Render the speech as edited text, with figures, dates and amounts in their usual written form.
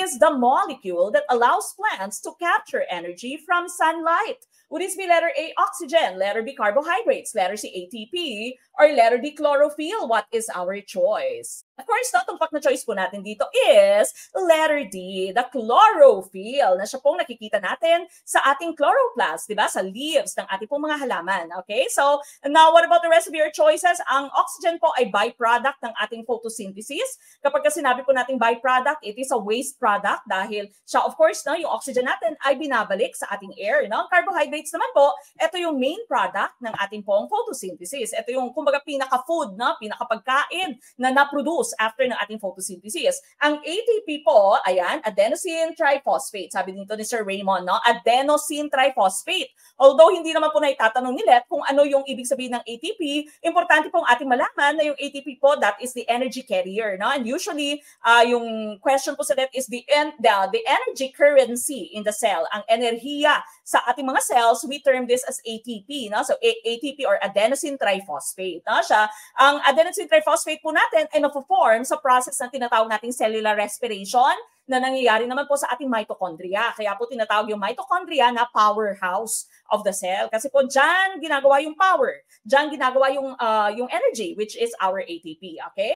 is the molecule that allows plants to capture energy from sunlight? Would this be letter A, oxygen, letter B, carbohydrates, letter C, ATP, or letter D, chlorophyll? What is our choice? Of course, tumpak na choice po natin dito is letter D, the chlorophyll, na siya pong nakikita natin sa ating chloroplast, di ba? Sa leaves ng ating pong mga halaman. Okay? So, now what about the rest of your choices? Ang oxygen po ay byproduct ng ating photosynthesis. Kapag sinabi po nating byproduct, it is a waste product dahil siya, of course, no, yung oxygen natin ay binabalik sa ating air. No? Carbohydrates naman po, ito yung main product ng ating pong photosynthesis. Ito yung, kumbaga, pinaka-food, no? Pinaka-pagkain na na-produce after ng ating photosynthesis. Ang ATP po, ayan, adenosine triphosphate. Sabi dito ni Sir Raymond, no? Adenosine triphosphate. Although hindi naman po na itatanong ni Let kung ano yung ibig sabihin ng ATP, importante pong ating malaman na yung ATP po, that is the energy carrier, no? And usually, yung question po sa Let is the energy currency in the cell. Ang enerhiya sa ating mga cells, we term this as ATP, no? So ATP or adenosine triphosphate, no? Siya, ang adenosine triphosphate po natin ay na-form sa process na tinatawag nating cellular respiration na nangyayari naman po sa ating mitochondria. Kaya po tinatawag yung mitochondria na powerhouse of the cell. Kasi po dyan ginagawa yung power, dyan ginagawa yung energy, which is our ATP, okay?